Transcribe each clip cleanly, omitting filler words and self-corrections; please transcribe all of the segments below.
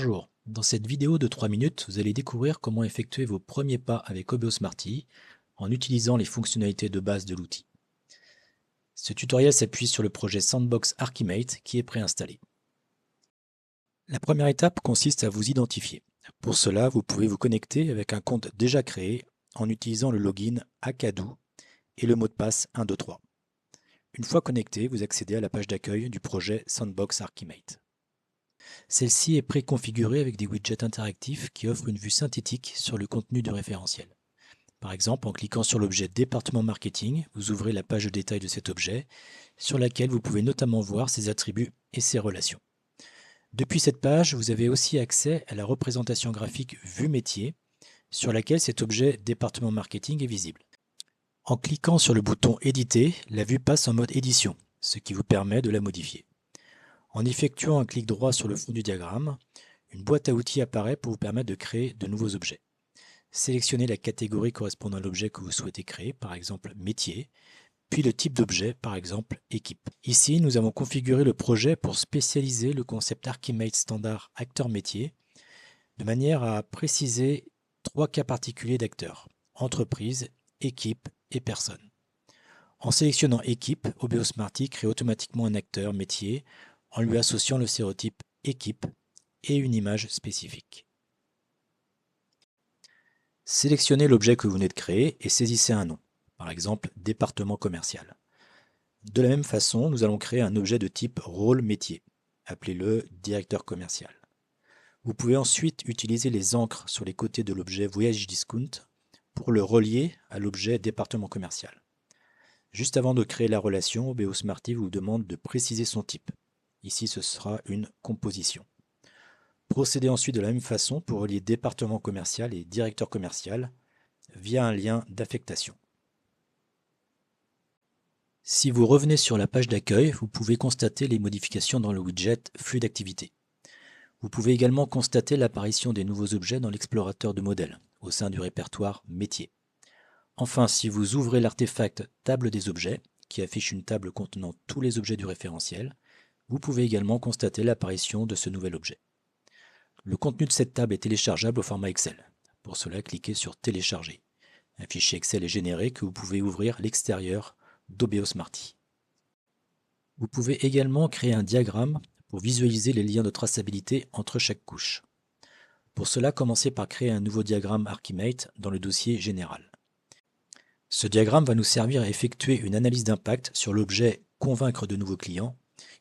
Bonjour, dans cette vidéo de 3 minutes, vous allez découvrir comment effectuer vos premiers pas avec OBO Smarty en utilisant les fonctionnalités de base de l'outil. Ce tutoriel s'appuie sur le projet Sandbox Archimate qui est préinstallé. La première étape consiste à vous identifier. Pour cela, vous pouvez vous connecter avec un compte déjà créé en utilisant le login Akadoo et le mot de passe 123. Une fois connecté, vous accédez à la page d'accueil du projet Sandbox Archimate. Celle-ci est préconfigurée avec des widgets interactifs qui offrent une vue synthétique sur le contenu du référentiel. Par exemple, en cliquant sur l'objet Département Marketing, vous ouvrez la page de détail de cet objet, sur laquelle vous pouvez notamment voir ses attributs et ses relations. Depuis cette page, vous avez aussi accès à la représentation graphique Vue métier, sur laquelle cet objet Département Marketing est visible. En cliquant sur le bouton Éditer, la vue passe en mode édition, ce qui vous permet de la modifier. En effectuant un clic droit sur le fond du diagramme, une boîte à outils apparaît pour vous permettre de créer de nouveaux objets. Sélectionnez la catégorie correspondant à l'objet que vous souhaitez créer, par exemple métier, puis le type d'objet, par exemple équipe. Ici, nous avons configuré le projet pour spécialiser le concept Archimate standard acteur métier, de manière à préciser 3 cas particuliers d'acteurs, entreprise, équipe et personne. En sélectionnant équipe, OBO Smarty crée automatiquement un acteur métier en lui associant le sérotype équipe et une image spécifique. Sélectionnez l'objet que vous venez de créer et saisissez un nom, par exemple département commercial. De la même façon, nous allons créer un objet de type rôle métier, appelez-le directeur commercial. Vous pouvez ensuite utiliser les encres sur les côtés de l'objet Voyage Discount pour le relier à l'objet département commercial. Juste avant de créer la relation, OBO Smarty vous demande de préciser son type. Ici, ce sera une composition. Procédez ensuite de la même façon pour relier département commercial et directeur commercial via un lien d'affectation. Si vous revenez sur la page d'accueil, vous pouvez constater les modifications dans le widget Flux d'activité. Vous pouvez également constater l'apparition des nouveaux objets dans l'explorateur de modèles, au sein du répertoire Métier. Enfin, si vous ouvrez l'artefact Table des objets, qui affiche une table contenant tous les objets du référentiel, vous pouvez également constater l'apparition de ce nouvel objet. Le contenu de cette table est téléchargeable au format Excel. Pour cela, cliquez sur Télécharger. Un fichier Excel est généré que vous pouvez ouvrir à l'extérieur d'OBO Smarty. Vous pouvez également créer un diagramme pour visualiser les liens de traçabilité entre chaque couche. Pour cela, commencez par créer un nouveau diagramme Archimate dans le dossier Général. Ce diagramme va nous servir à effectuer une analyse d'impact sur l'objet Convaincre de nouveaux clients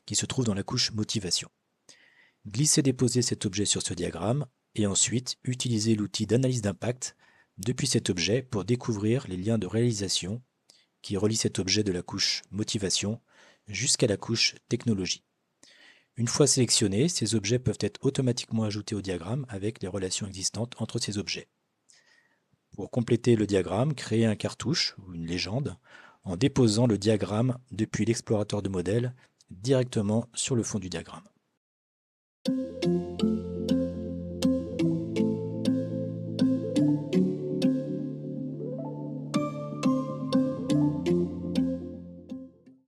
qui se trouve dans la couche Motivation. Glissez-déposez cet objet sur ce diagramme et ensuite utilisez l'outil d'analyse d'impact depuis cet objet pour découvrir les liens de réalisation qui relient cet objet de la couche Motivation jusqu'à la couche Technologie. Une fois sélectionnés, ces objets peuvent être automatiquement ajoutés au diagramme avec les relations existantes entre ces objets. Pour compléter le diagramme, créez un cartouche ou une légende en déposant le diagramme depuis l'explorateur de modèles directement sur le fond du diagramme.